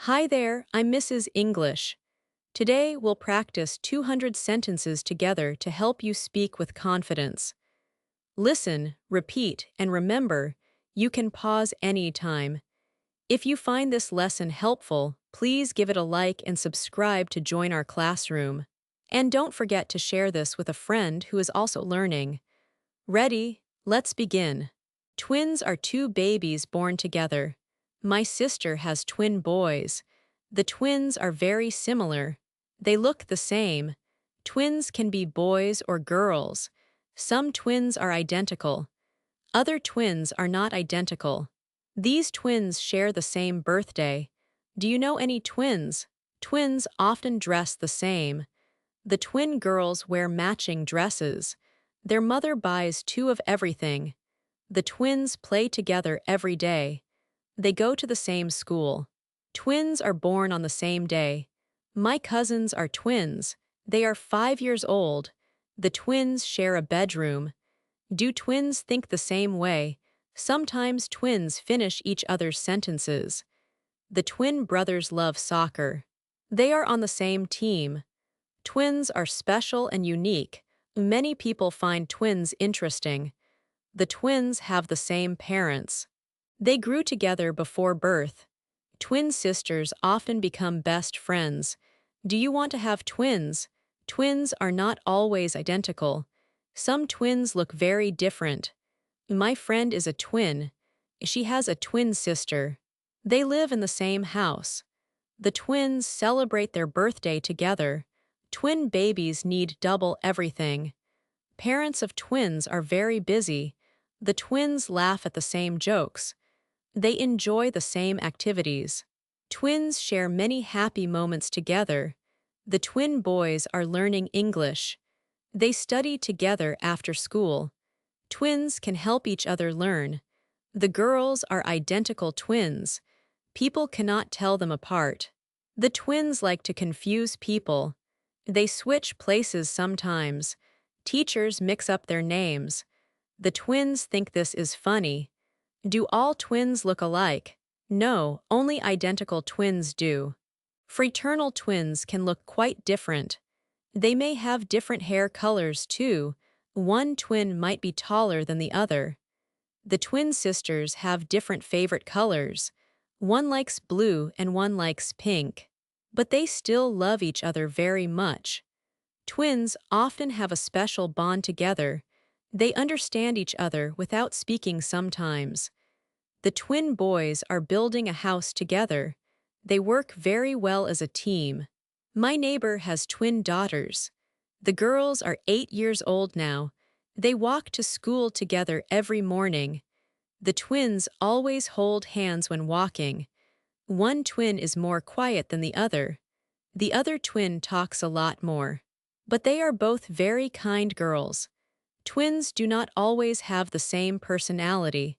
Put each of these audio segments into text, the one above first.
Hi there, I'm Mrs. English. Today we'll practice 200 sentences together to help you speak with confidence. Listen, repeat, and remember, you can pause anytime. If you find this lesson helpful, please give it a like and subscribe to join our classroom. And don't forget to share this with a friend who is also learning. Ready? Let's begin. Twins are two babies born together. My sister has twin boys. The twins are very similar. They look the same. Twins can be boys or girls. Some twins are identical. Other twins are not identical. These twins share the same birthday. Do you know any twins? Twins often dress the same. The twin girls wear matching dresses. Their mother buys two of everything. The twins play together every day. They go to the same school. Twins are born on the same day. My cousins are twins. They are 5 years old. The twins share a bedroom. Do twins think the same way? Sometimes twins finish each other's sentences. The twin brothers love soccer. They are on the same team. Twins are special and unique. Many people find twins interesting. The twins have the same parents. They grew together before birth. Twin sisters often become best friends. Do you want to have twins? Twins are not always identical. Some twins look very different. My friend is a twin. She has a twin sister. They live in the same house. The twins celebrate their birthday together. Twin babies need double everything. Parents of twins are very busy. The twins laugh at the same jokes. They enjoy the same activities. Twins share many happy moments together. The twin boys are learning English. They study together after school. Twins can help each other learn. The girls are identical twins. People cannot tell them apart. The twins like to confuse people. They switch places sometimes. Teachers mix up their names. The twins think this is funny. Do all twins look alike? No, only identical twins do. Fraternal twins can look quite different. They may have different hair colors too. One twin might be taller than the other. The twin sisters have different favorite colors. One likes blue and one likes pink. But they still love each other very much. Twins often have a special bond together. They understand each other without speaking sometimes. The twin boys are building a house together. They work very well as a team. My neighbor has twin daughters. The girls are 8 years old now. They walk to school together every morning. The twins always hold hands when walking. One twin is more quiet than the other. The other twin talks a lot more. But they are both very kind girls. Twins do not always have the same personality.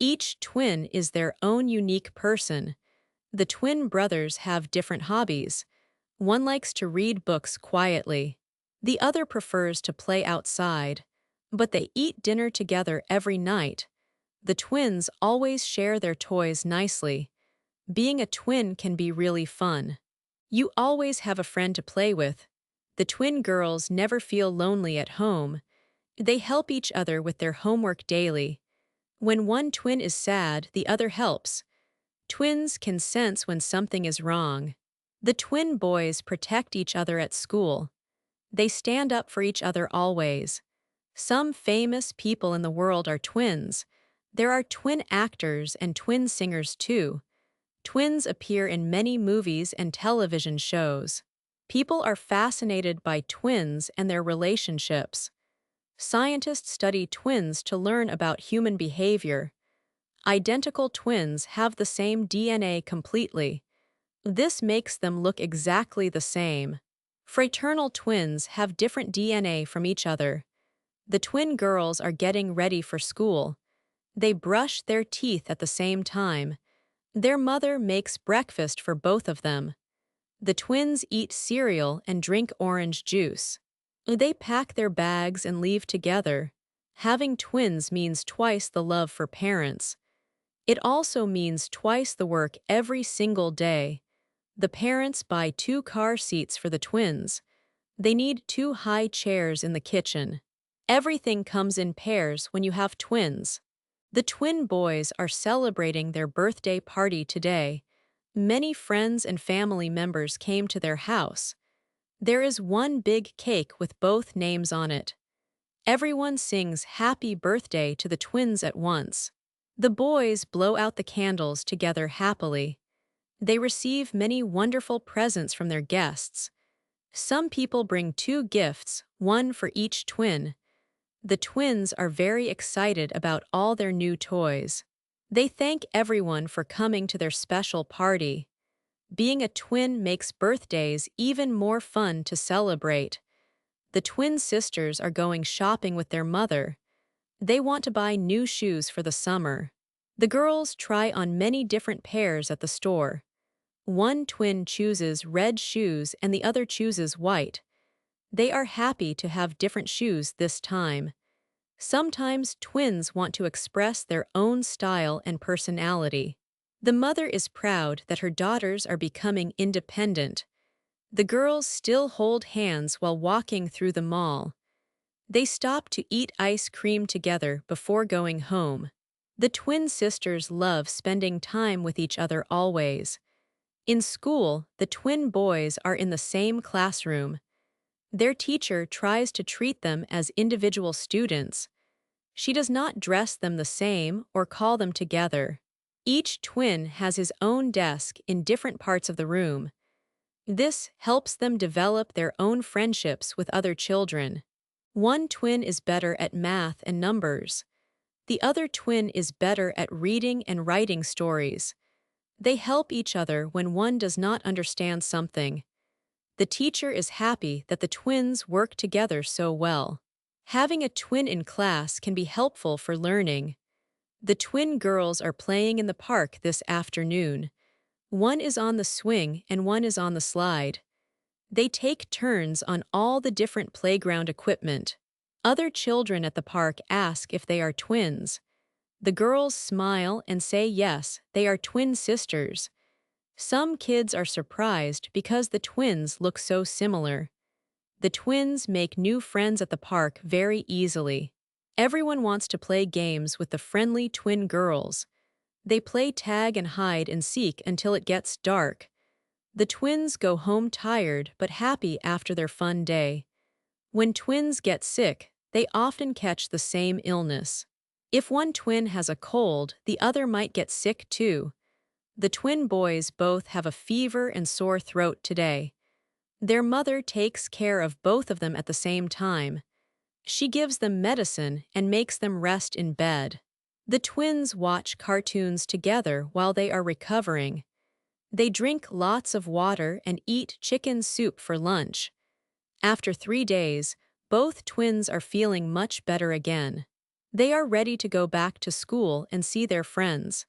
Each twin is their own unique person. The twin brothers have different hobbies. One likes to read books quietly. The other prefers to play outside. But they eat dinner together every night. The twins always share their toys nicely. Being a twin can be really fun. You always have a friend to play with. The twin girls never feel lonely at home. They help each other with their homework daily. When one twin is sad, the other helps. Twins can sense when something is wrong. The twin boys protect each other at school. They stand up for each other always. Some famous people in the world are twins. There are twin actors and twin singers too. Twins appear in many movies and television shows. People are fascinated by twins and their relationships. Scientists study twins to learn about human behavior. Identical twins have the same DNA completely. This makes them look exactly the same. Fraternal twins have different DNA from each other. The twin girls are getting ready for school. They brush their teeth at the same time. Their mother makes breakfast for both of them. The twins eat cereal and drink orange juice. They pack their bags and leave together. Having twins means twice the love for parents. It also means twice the work every single day. The parents buy two car seats for the twins. They need two high chairs in the kitchen. Everything comes in pairs when you have twins. The twin boys are celebrating their birthday party today. Many friends and family members came to their house. There is one big cake with both names on it. Everyone sings happy birthday to the twins at once. The boys blow out the candles together happily. They receive many wonderful presents from their guests. Some people bring two gifts, one for each twin. The twins are very excited about all their new toys. They thank everyone for coming to their special party. Being a twin makes birthdays even more fun to celebrate. The twin sisters are going shopping with their mother. They want to buy new shoes for the summer. The girls try on many different pairs at the store. One twin chooses red shoes and the other chooses white. They are happy to have different shoes this time. Sometimes twins want to express their own style and personality. The mother is proud that her daughters are becoming independent. The girls still hold hands while walking through the mall. They stop to eat ice cream together before going home. The twin sisters love spending time with each other always. In school, the twin boys are in the same classroom. Their teacher tries to treat them as individual students. She does not dress them the same or call them together. Each twin has his own desk in different parts of the room. This helps them develop their own friendships with other children. One twin is better at math and numbers. The other twin is better at reading and writing stories. They help each other when one does not understand something. The teacher is happy that the twins work together so well. Having a twin in class can be helpful for learning. The twin girls are playing in the park this afternoon. One is on the swing and one is on the slide. They take turns on all the different playground equipment. Other children at the park ask if they are twins. The girls smile and say yes, they are twin sisters. Some kids are surprised because the twins look so similar. The twins make new friends at the park very easily. Everyone wants to play games with the friendly twin girls. They play tag and hide and seek until it gets dark. The twins go home tired but happy after their fun day. When twins get sick, they often catch the same illness. If one twin has a cold, the other might get sick too. The twin boys both have a fever and sore throat today. Their mother takes care of both of them at the same time. She gives them medicine and makes them rest in bed. The twins watch cartoons together while they are recovering. They drink lots of water and eat chicken soup for lunch. After 3 days, both twins are feeling much better again. They are ready to go back to school and see their friends.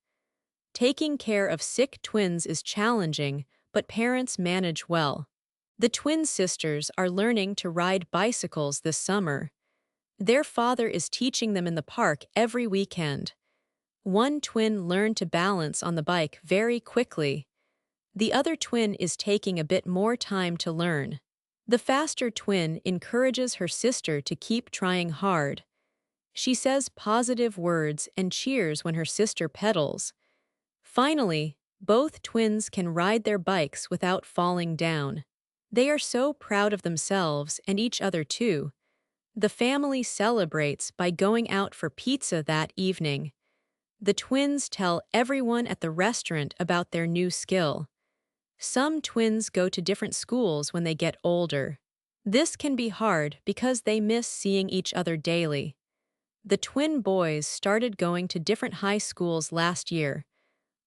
Taking care of sick twins is challenging, but parents manage well. The twin sisters are learning to ride bicycles this summer. Their father is teaching them in the park every weekend. One twin learned to balance on the bike very quickly. The other twin is taking a bit more time to learn. The faster twin encourages her sister to keep trying hard. She says positive words and cheers when her sister pedals. Finally, both twins can ride their bikes without falling down. They are so proud of themselves and each other too. The family celebrates by going out for pizza that evening. The twins tell everyone at the restaurant about their new skill. Some twins go to different schools when they get older. This can be hard because they miss seeing each other daily. The twin boys started going to different high schools last year.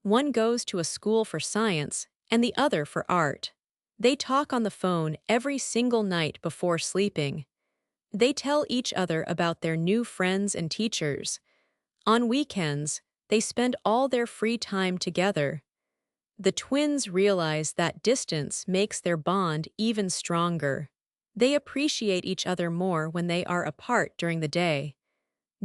One goes to a school for science and the other for art. They talk on the phone every single night before sleeping. They tell each other about their new friends and teachers. On weekends, they spend all their free time together. The twins realize that distance makes their bond even stronger. They appreciate each other more when they are apart during the day.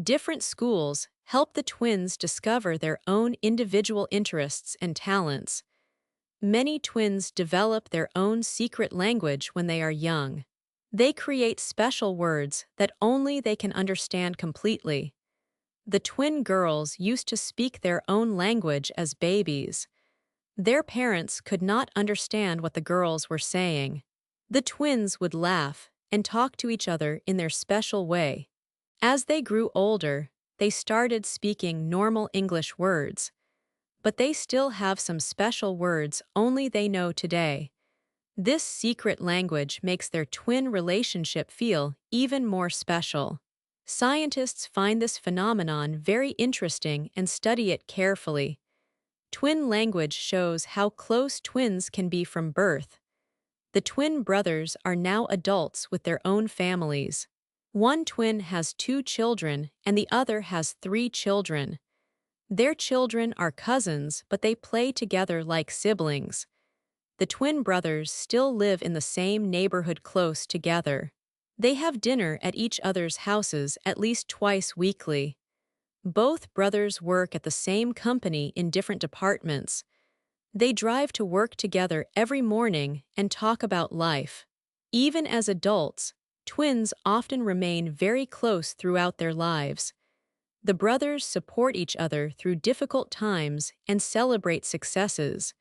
Different schools help the twins discover their own individual interests and talents. Many twins develop their own secret language when they are young. They create special words that only they can understand completely. The twin girls used to speak their own language as babies. Their parents could not understand what the girls were saying. The twins would laugh and talk to each other in their special way. As they grew older, they started speaking normal English words. But they still have some special words only they know today. This secret language makes their twin relationship feel even more special. Scientists find this phenomenon very interesting and study it carefully. Twin language shows how close twins can be from birth. The twin brothers are now adults with their own families. One twin has 2 children and the other has 3 children. Their children are cousins, but they play together like siblings. The twin brothers still live in the same neighborhood close together. They have dinner at each other's houses at least twice weekly. Both brothers work at the same company in different departments. They drive to work together every morning and talk about life. Even as adults, twins often remain very close throughout their lives. The brothers support each other through difficult times and celebrate successes.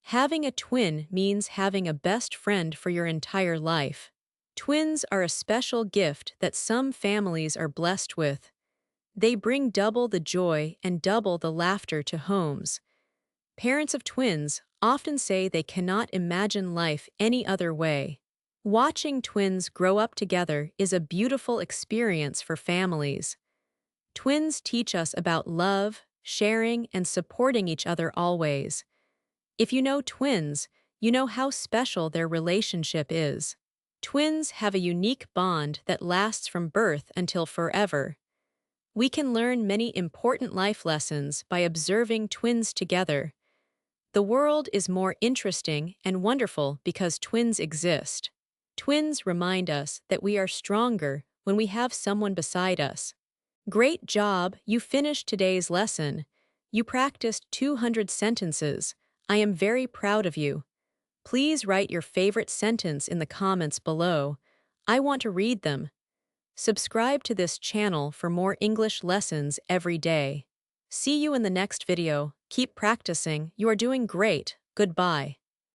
Having a twin means having a best friend for your entire life. Twins are a special gift that some families are blessed with. They bring double the joy and double the laughter to homes. Parents of twins often say they cannot imagine life any other way. Watching twins grow up together is a beautiful experience for families. Twins teach us about love, sharing, and supporting each other always. If you know twins, you know how special their relationship is. Twins have a unique bond that lasts from birth until forever. We can learn many important life lessons by observing twins together. The world is more interesting and wonderful because twins exist. Twins remind us that we are stronger when we have someone beside us. Great job, you finished today's lesson. You practiced 200 sentences. I am very proud of you. Please write your favorite sentence in the comments below. I want to read them. Subscribe to this channel for more English lessons every day. See you in the next video. Keep practicing. You are doing great. Goodbye.